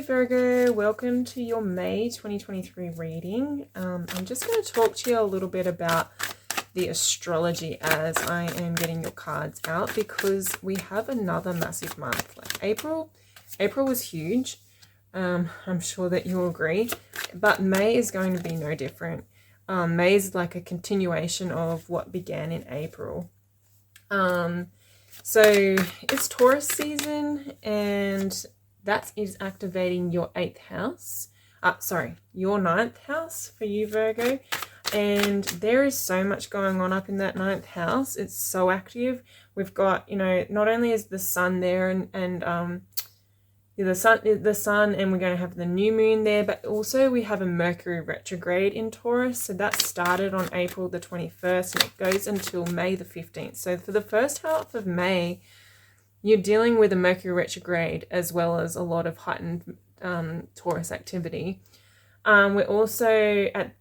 Virgo, welcome to your May 2023 reading. I'm just going to talk to you a little bit about the astrology as I am getting your cards out, because we have another massive month. Like April was huge. I'm sure that you'll agree, but May is going to be no different. May is like a continuation of what began in April. So it's Taurus season, and that is activating your 8th house. Your 9th house for you, Virgo. And there is so much going on up in that 9th house. It's so active. We've got, not only is the sun there and the sun, and we're going to have the new moon there, but also we have a Mercury retrograde in Taurus. So that started on April the 21st and it goes until May the 15th. So for the first half of May, you're dealing with a Mercury retrograde as well as a lot of heightened Taurus activity. We're also at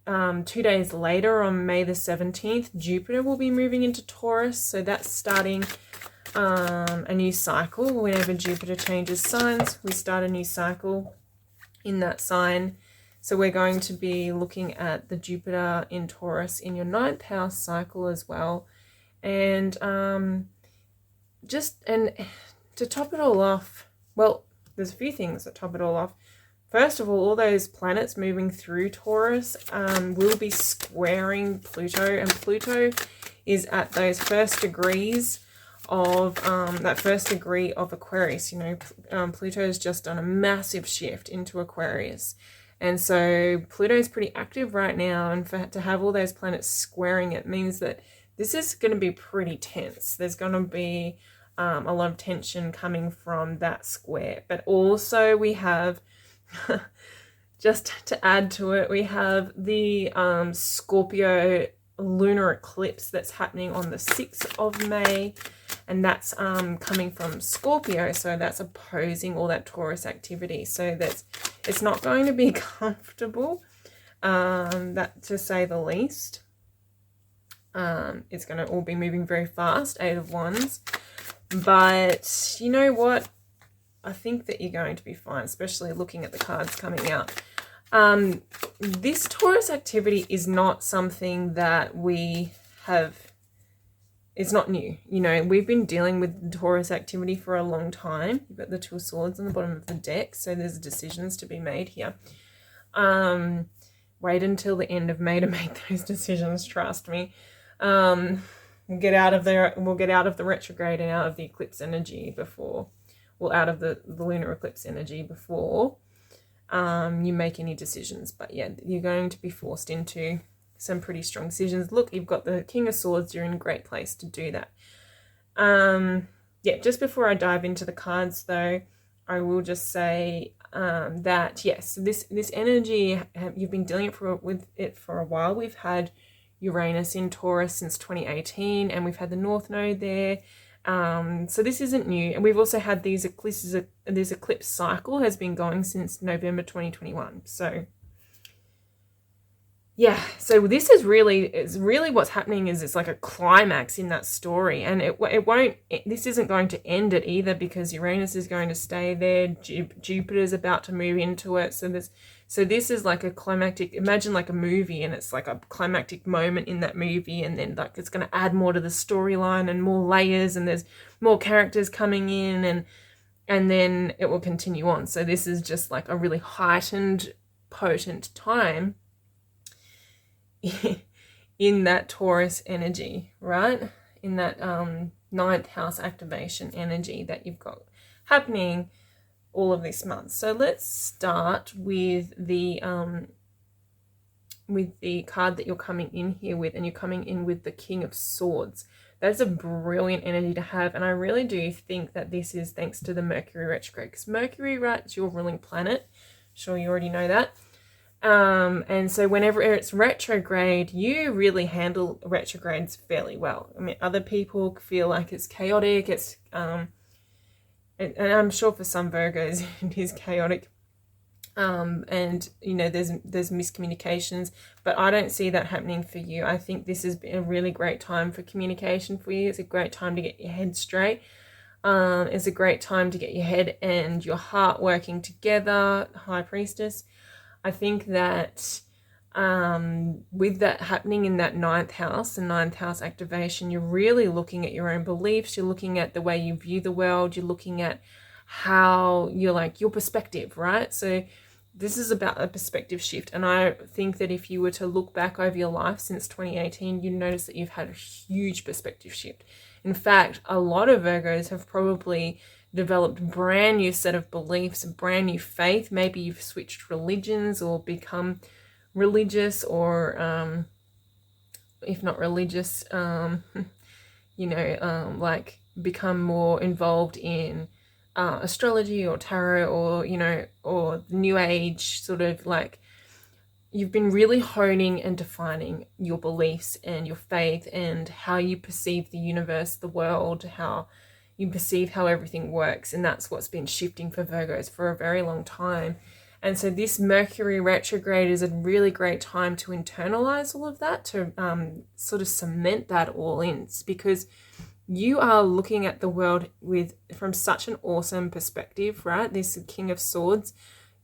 2 days later on May the 17th, Jupiter will be moving into Taurus. So that's starting a new cycle. Whenever Jupiter changes signs, we start a new cycle in that sign. So we're going to be looking at the Jupiter in Taurus in your 9th house cycle as well. And to top it all off, well, there's a few things that top it all off. First of all those planets moving through Taurus will be squaring Pluto, and Pluto is at those first degrees of that first degree of Aquarius. Pluto has just done a massive shift into Aquarius, and so Pluto is pretty active right now, and to have all those planets squaring it means that this is going to be pretty tense. There's going to be a lot of tension coming from that square. But also we have, just to add to it, we have the Scorpio lunar eclipse that's happening on the 6th of May. And that's coming from Scorpio. So that's opposing all that Taurus activity. So it's not going to be comfortable, that to say the least. It's going to all be moving very fast, 8 of Wands. But you know what? I think that you're going to be fine, especially looking at the cards coming out. This Taurus activity is not something that we have. It's not new. We've been dealing with Taurus activity for a long time. You've got the 2 of Swords on the bottom of the deck, so there's decisions to be made here. Wait until the end of May to make those decisions, trust me. We'll get out of the retrograde and out of the eclipse energy out of the lunar eclipse energy before you make any decisions. But yeah, you're going to be forced into some pretty strong decisions. Look, you've got the King of Swords. You're in a great place to do that. Just before I dive into the cards though, I will just say that yes, this energy, you've been dealing with it for a while. We've had Uranus in Taurus since 2018, and we've had the North Node there. So this isn't new. And we've also had these eclipses. This eclipse cycle has been going since November 2021. So yeah, so this is really what's happening is it's like a climax in that story, and this isn't going to end it either, because Uranus is going to stay there. Jupiter's about to move into it. So this is like a climactic, imagine like a movie, and it's like a climactic moment in that movie, and then like it's going to add more to the storyline and more layers, and there's more characters coming in, and then it will continue on. So this is just like a really heightened, potent time in that Taurus energy, right? In that 9th house activation energy that you've got happening all of this month. So let's start with the card that you're coming in here with, and you're coming in with the King of Swords. That's a brilliant energy to have, and I really do think that this is thanks to the Mercury retrograde, because Mercury, right, is your ruling planet. Sure, you already know that. And so whenever it's retrograde, you really handle retrogrades fairly well. I mean, other people feel like it's chaotic. It's and I'm sure for some Virgos it is chaotic. And there's miscommunications, but I don't see that happening for you. I think this has been a really great time for communication for you. It's a great time to get your head straight. is a great time to get your head and your heart working together, High Priestess. I think that with that happening in that ninth house, the ninth house activation, you're really looking at your own beliefs. You're looking at the way you view the world. You're looking at how you're like your perspective, right? So this is about a perspective shift. And I think that if you were to look back over your life since 2018, you'd notice that you've had a huge perspective shift. In fact, a lot of Virgos have probably developed brand new set of beliefs, a brand new faith. Maybe you've switched religions or become religious, or if not religious, like become more involved in astrology or tarot, or or new age, sort of like you've been really honing and defining your beliefs and your faith and how you perceive the universe, the world, how you perceive how everything works. And that's what's been shifting for Virgos for a very long time. And so this Mercury retrograde is a really great time to internalize all of that, to sort of cement that all in, because you are looking at the world from such an awesome perspective, right? This King of Swords,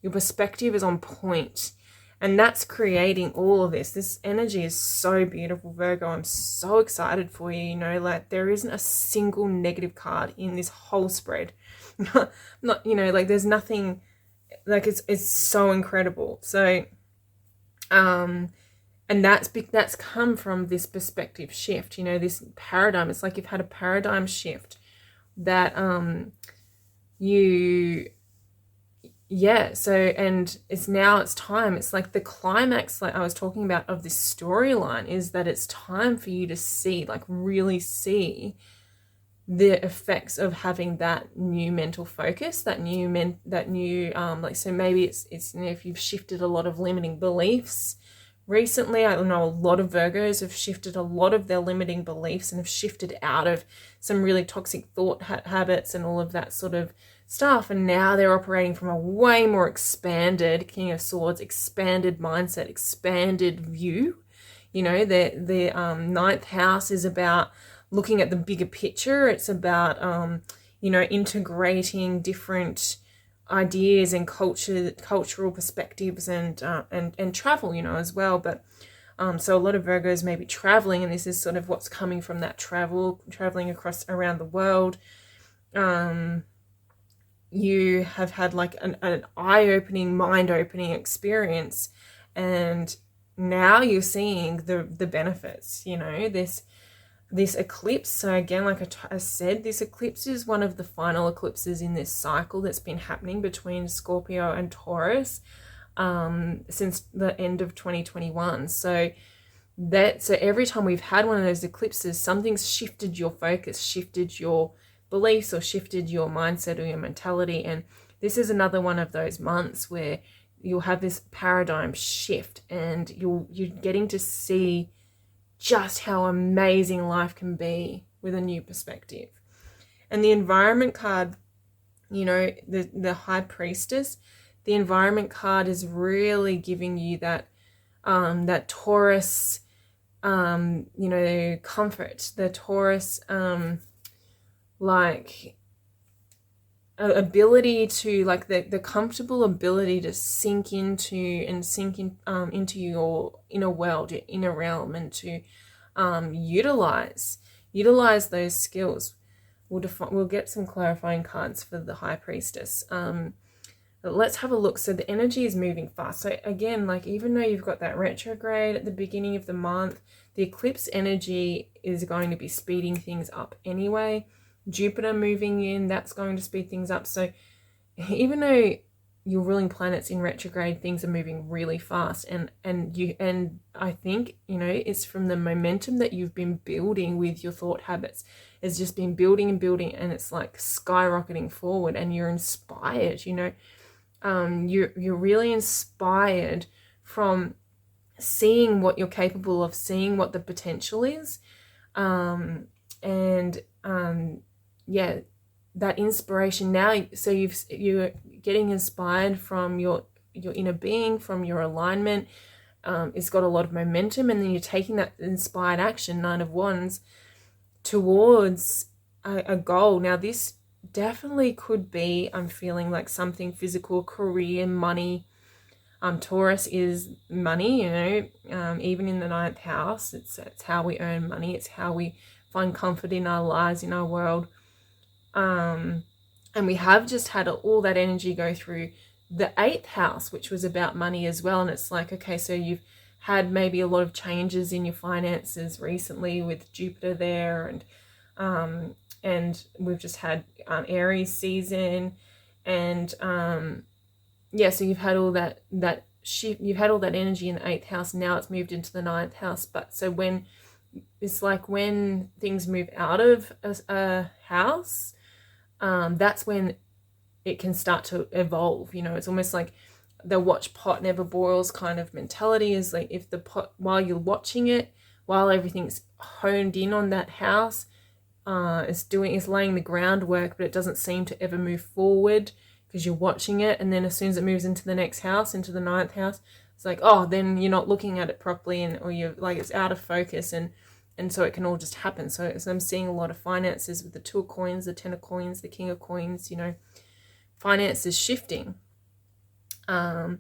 your perspective is on point. And that's creating all of this. This energy is so beautiful, Virgo. I'm so excited for you. Like there isn't a single negative card in this whole spread. Like there's nothing, like it's so incredible. So, and that's come from this perspective shift, this paradigm. It's like you've had a paradigm shift that and it's time. It's like the climax, like I was talking about, of this storyline is that it's time for you to see, like really see the effects of having that new mental focus, so maybe it's if you've shifted a lot of limiting beliefs recently. I don't know, a lot of Virgos have shifted a lot of their limiting beliefs and have shifted out of some really toxic thought habits and all of that sort of stuff, and now they're operating from a way more expanded King of Swords, expanded mindset, expanded view. The ninth house is about looking at the bigger picture. It's about integrating different ideas and cultural perspectives and travel, as well. But so a lot of Virgos may be traveling, and this is sort of what's coming from that traveling around the world. You have had like an eye-opening, mind-opening experience, and now you're seeing the benefits, this eclipse. So again, like I said, this eclipse is one of the final eclipses in this cycle that's been happening between Scorpio and Taurus since the end of 2021. So every time we've had one of those eclipses, something's shifted your focus, shifted your beliefs, or shifted your mindset or your mentality. And this is another one of those months where you'll have this paradigm shift, and you're getting to see just how amazing life can be with a new perspective. And the environment card, the High Priestess, the environment card is really giving you that that Taurus comfort, the Taurus ability to, like the comfortable ability to sink into your inner world, your inner realm, and to utilize those skills. We'll get some clarifying cards for the High Priestess. But let's have a look. So the energy is moving fast. So again, like even though you've got that retrograde at the beginning of the month, the eclipse energy is going to be speeding things up anyway. Jupiter moving in, that's going to speed things up. So even though your ruling planet's in retrograde, things are moving really fast, and I think it's from the momentum that you've been building with your thought habits. It's just been building and building, and it's like skyrocketing forward, and you're inspired. You're really inspired from seeing what you're capable of, seeing what the potential is, that inspiration now. So you're getting inspired from your inner being, from your alignment. It's got a lot of momentum, and then you're taking that inspired action, Nine of Wands, towards a goal. Now this definitely could be, I'm feeling like something physical, career, money. Taurus is money, you know, even in the 9th house. It's how we earn money. It's how we find comfort in our lives, in our world. And we have just had all that energy go through the 8th house, which was about money as well. And it's like, okay, so you've had maybe a lot of changes in your finances recently with Jupiter there, and we've just had Aries season, and yeah, so you've had all that shift, you've had all that energy in the 8th house. Now it's moved into the 9th house. But so when it's like when things move out of a house, that's when it can start to evolve. You know, it's almost like the watch pot never boils kind of mentality. Is like, if the pot, while you're watching it, while everything's honed in on that house, is laying the groundwork, but it doesn't seem to ever move forward because you're watching it. And then as soon as it moves into the next house, into the 9th house, it's like, oh, then you're not looking at it properly, or you're like, it's out of focus, and so it can all just happen. So I'm seeing a lot of finances with the 2 of coins, the 10 of coins, the king of coins, you know, finances shifting. And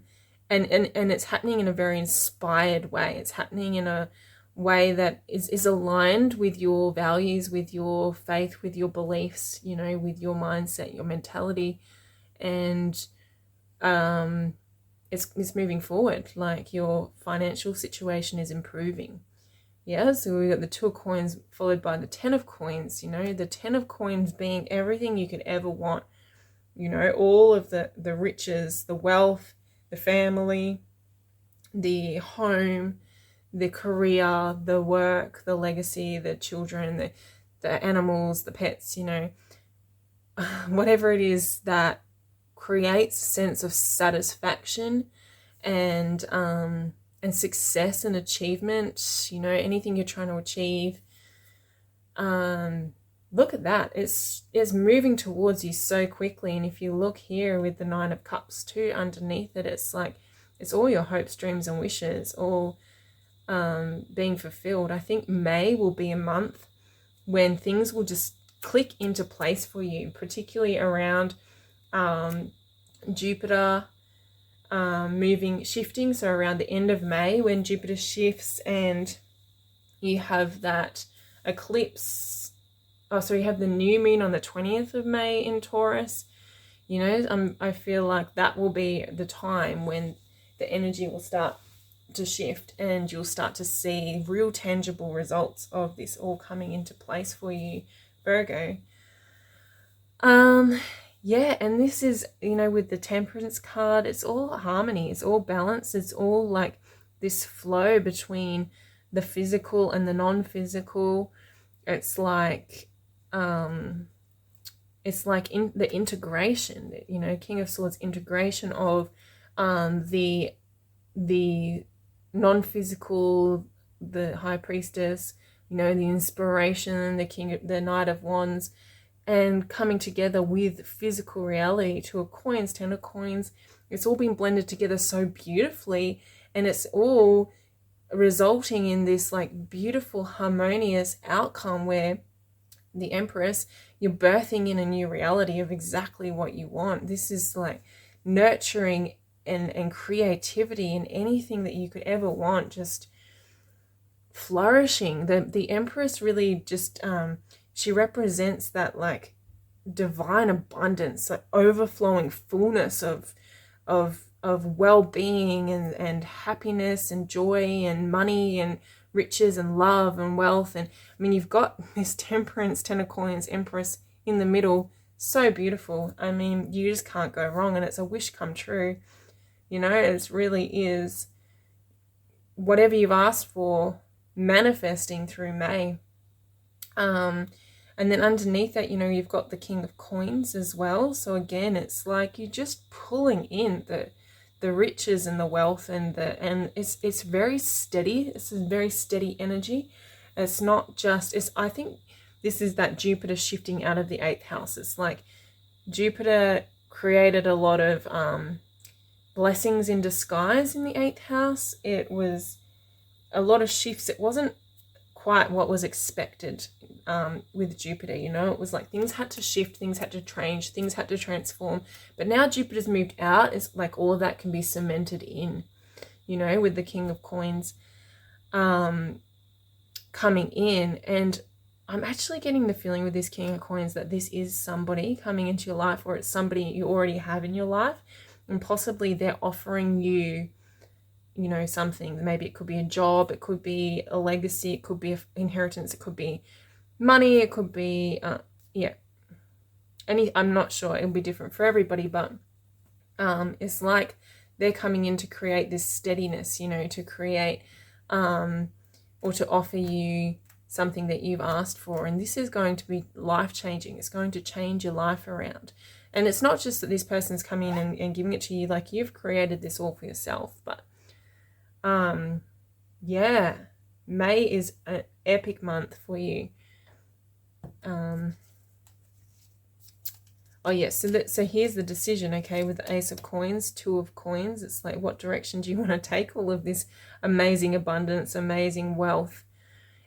it's happening in a very inspired way. It's happening in a way that is aligned with your values, with your faith, with your beliefs, you know, with your mindset, your mentality. And it's moving forward. Like, your financial situation is improving. Yeah, so we got the 2 of coins followed by the 10 of coins. You know, the 10 of coins being everything you could ever want. You know, all of the riches, the wealth, the family, the home, the career, the work, the legacy, the children, the animals, the pets, you know, whatever it is that creates a sense of satisfaction and success and achievement, you know, anything you're trying to achieve. Look at that. It's moving towards you so quickly. And if you look here with the 9 of Cups too, underneath it, it's like, it's all your hopes, dreams and wishes all being fulfilled. I think May will be a month when things will just click into place for you, particularly around Jupiter shifting. So around the end of May, when Jupiter shifts and you have that eclipse. Oh, so you have the new moon on the 20th of May in Taurus. You know, I feel like that will be the time when the energy will start to shift, and you'll start to see real tangible results of this all coming into place for you, Virgo. Yeah, and this is, you know, with the Temperance card, it's all harmony, it's all balance, it's all like this flow between the physical and the non-physical. It's like in the integration, you know, King of Swords, integration of the non-physical, the High Priestess, you know, the inspiration, the Knight of Wands, and coming together with physical reality, 2 of coins, 10 of coins. It's all been blended together so beautifully, and it's all resulting in this like beautiful harmonious outcome where the Empress, you're birthing in a new reality of exactly what you want. This is like nurturing and creativity and anything that you could ever want, just flourishing. The Empress really just she represents that like divine abundance, like overflowing fullness of well-being and happiness and joy and money and riches and love and wealth. And I mean, you've got this Temperance, 10 of coins, Empress in the middle. So beautiful. I mean, you just can't go wrong, and it's a wish come true. You know, it really is whatever you've asked for manifesting through May. And then underneath that, you know, you've got the King of Coins as well. So again, it's like you're just pulling in the riches and the wealth, and it's very steady. It's a very steady energy. It's not just, I think this is that Jupiter shifting out of the 8th house. It's like Jupiter created a lot of blessings in disguise in the 8th house. It was a lot of shifts. It wasn't quite what was expected with Jupiter. You know, it was like things had to shift, things had to change, things had to transform. But now Jupiter's moved out, it's like all of that can be cemented in, you know, with the King of Coins coming in. And I'm actually getting the feeling with this King of Coins that this is somebody coming into your life, or it's somebody you already have in your life, and possibly they're offering you, you know, something. Maybe it could be a job, it could be a legacy, it could be an inheritance, it could be money, it could be I'm not sure, it'll be different for everybody, but it's like they're coming in to create this steadiness, you know, to create or to offer you something that you've asked for. And this is going to be life-changing. It's going to change your life around. And it's not just that this person's coming in and giving it to you, like you've created this all for yourself. But yeah, May is an epic month for you. Oh yes, so here's the decision, okay, with the Ace of Coins, Two of Coins. It's like, what direction do you want to take all of this amazing abundance, amazing wealth?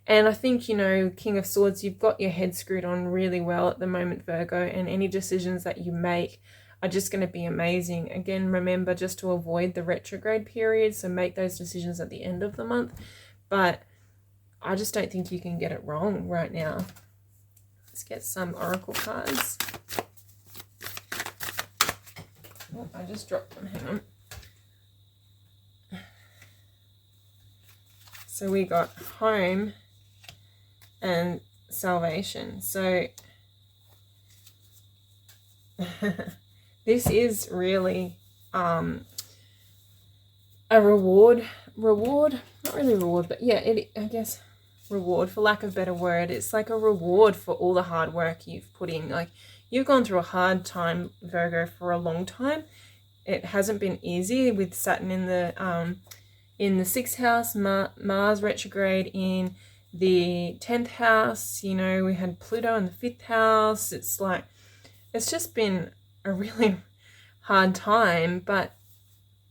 And I think, you know, King of Swords, you've got your head screwed on really well at the moment, Virgo, and any decisions that you make are just going to be amazing. Again, remember just to avoid the retrograde period, so make those decisions at the end of the month. But I just don't think you can get it wrong right now. Let's get some oracle cards. Oh, I just dropped them, hang on. So we got home and salvation. So this is really a reward, not really reward, but yeah, I guess reward, for lack of a better word. It's like a reward for all the hard work you've put in. Like, you've gone through a hard time, Virgo, for a long time. It hasn't been easy with Saturn in the 6th house, Mars retrograde in the 10th house. You know, we had Pluto in the 5th house. It's like, it's just been a really hard time, but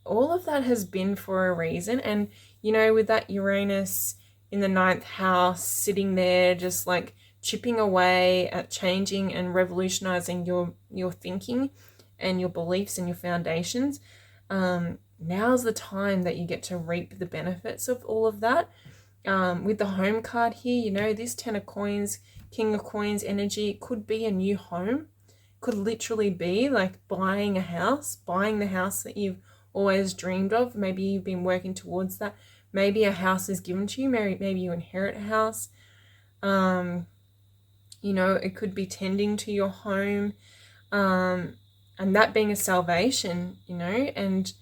all of that has been for a reason. And, you know, with that Uranus in the 9th house sitting there just like chipping away at changing and revolutionizing your thinking and your beliefs and your foundations, now's the time that you get to reap the benefits of all of that. With the home card here, you know, this 10 of Coins, King of Coins energy, it could be a new home. Could literally be like buying a house, buying the house that you've always dreamed of. Maybe you've been working towards that. Maybe a house is given to you. Maybe you inherit a house. You know, it could be tending to your home, and that being a salvation, you know. And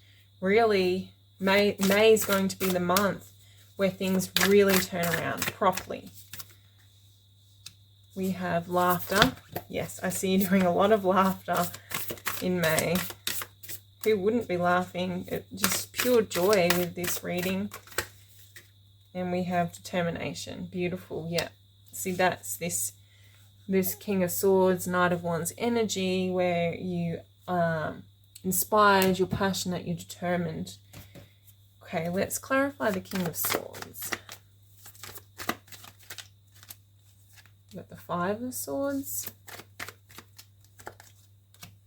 really, May is going to be the month where things really turn around properly. We have laughter. Yes, I see you doing a lot of laughter in May. Who wouldn't be laughing? Just pure joy with this reading. And we have determination. Beautiful. Yeah. See, that's this King of Swords, Knight of Wands energy, where you inspired, you're passionate, you're determined. Okay, let's clarify the King of Swords. We've got the Five of Swords.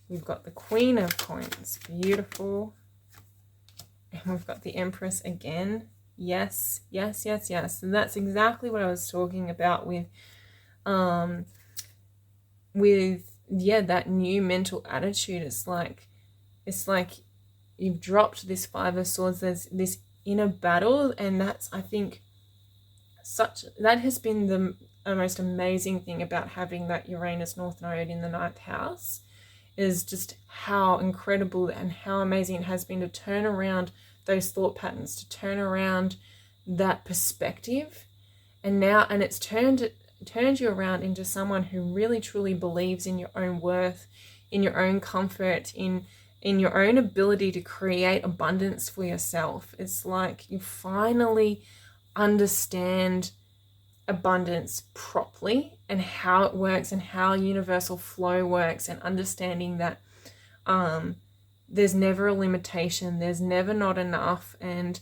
We've got the Queen of Coins. Beautiful. And we've got the Empress again. Yes, yes, yes, yes. And that's exactly what I was talking about with that new mental attitude. It's like you've dropped this Five of Swords. There's this inner battle, and that's, I think, that has been the most amazing thing about having that Uranus North Node in the 9th house, is just how incredible and how amazing it has been to turn around those thought patterns, to turn around that perspective. And it's turned you around into someone who really truly believes in your own worth, in your own comfort, in your own ability to create abundance for yourself. It's like you finally understand abundance properly and how it works and how universal flow works, and understanding that there's never a limitation, there's never not enough. And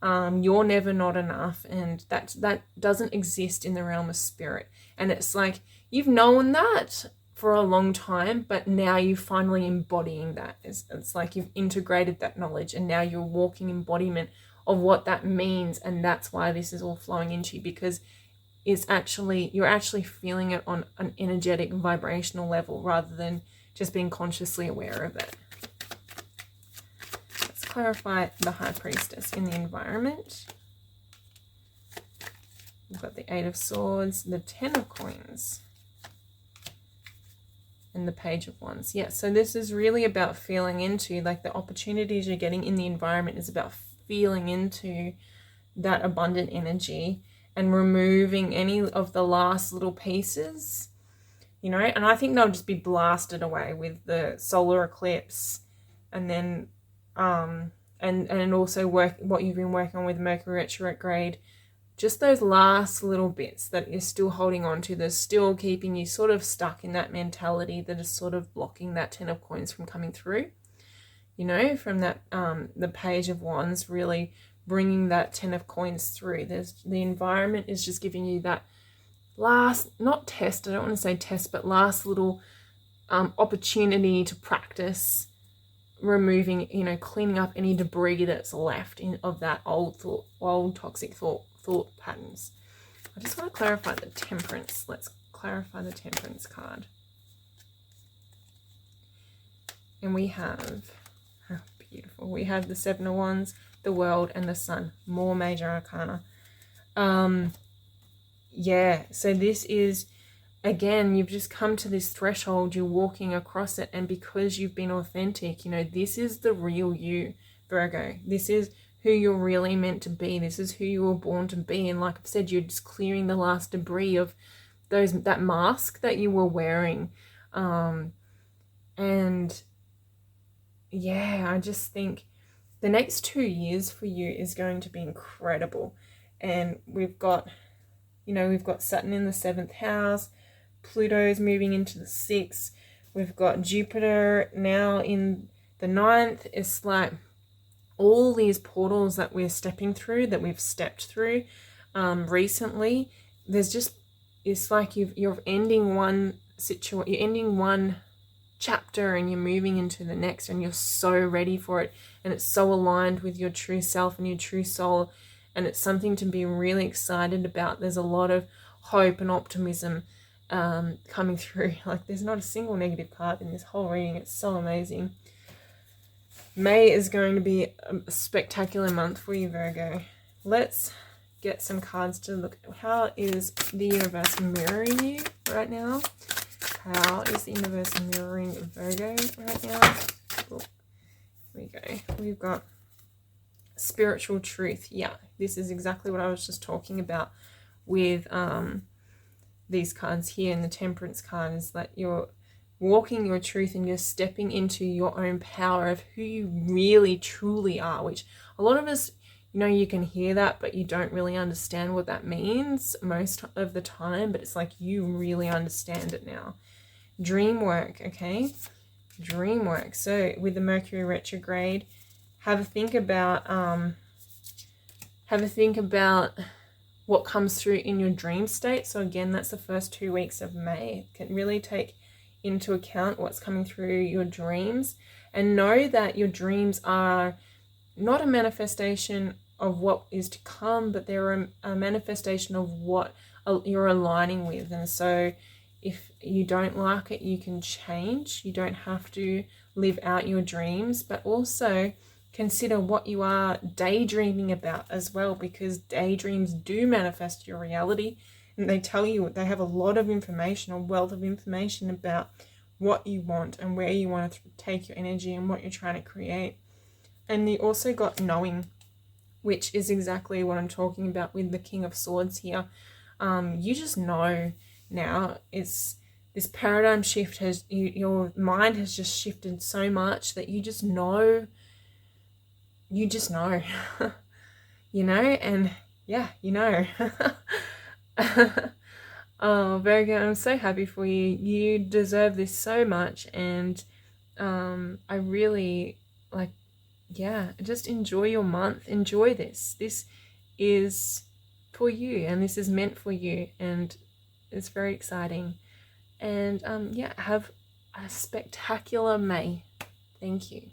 You're never not enough, and that doesn't exist in the realm of spirit. And it's like you've known that for a long time, but now you're finally embodying that. It's like you've integrated that knowledge, and now you're walking embodiment of what that means. And that's why this is all flowing into you, because you're actually feeling it on an energetic vibrational level rather than just being consciously aware of it. Let's clarify the High Priestess in the environment. We've got the Eight of Swords, the Ten of Coins, and the Page of Wands. Yeah, so this is really about feeling into, like, the opportunities you're getting in the environment is about feeling into that abundant energy and removing any of the last little pieces, you know. And I think they'll just be blasted away with the solar eclipse, and then and also what you've been working on with Mercury retrograde. Just those last little bits that you're still holding on to, that's still keeping you sort of stuck in that mentality, that is sort of blocking that Ten of Coins from coming through, you know, from that the Page of Wands really bringing that Ten of Coins through. The environment is just giving you that last, not test, I don't want to say test, but last little opportunity to practice removing, you know, cleaning up any debris that's left of that old toxic thought patterns. I just want to clarify the Temperance. Let's clarify the Temperance card. And we have, oh, beautiful, we have the Seven of Wands, the World, and the Sun. More major arcana. Yeah, so this is, again, you've just come to this threshold, you're walking across it, and because you've been authentic, you know, this is the real you, Virgo. This is who you're really meant to be. This is who you were born to be. And like I've said, you're just clearing the last debris of that mask that you were wearing. And yeah, I just think the next 2 years for you is going to be incredible. And we've got, you know, we've got Saturn in the 7th house, Pluto's moving into the 6th, we've got Jupiter now in the 9th. It's like all these portals that we're stepping through, that we've stepped through recently, there's just, it's like you're ending one you're ending one chapter and you're moving into the next, and you're so ready for it, and it's so aligned with your true self and your true soul, and it's something to be really excited about. There's a lot of hope and optimism coming through. Like, there's not a single negative card in this whole reading. It's so amazing. May is going to be a spectacular month for you, Virgo. Let's get some cards to look at. How is the universe mirroring you right now? How is the universe mirroring Virgo right now? Oh, here we go. We've got spiritual truth. Yeah, this is exactly what I was just talking about with these cards here. And the Temperance card is that you're walking your truth and you're stepping into your own power of who you really truly are, which a lot of us, you know, you can hear that, but you don't really understand what that means most of the time. But it's like you really understand it now. Dream work, okay? Dream work. So with the Mercury retrograde, have a think about what comes through in your dream state. So again, that's the first 2 weeks of May. It can really take into account what's coming through your dreams, and know that your dreams are not a manifestation of what is to come, but they're a manifestation of what you're aligning with. And so if you don't like it, you can change. You don't have to live out your dreams, but also consider what you are daydreaming about as well, because daydreams do manifest your reality, and they tell you, they have a lot of information, a wealth of information about what you want and where you want to take your energy and what you're trying to create. And you also got knowing, which is exactly what I'm talking about with the King of Swords here. You just know now. It's this paradigm shift has, your mind has just shifted so much that you just know. You just know. You know, and yeah, you know. Oh, Virgo, I'm so happy for you. You deserve this so much, and I really, like, yeah, just enjoy your month. Enjoy this. This is for you, and this is meant for you, and it's very exciting. And yeah, have a spectacular May. Thank you.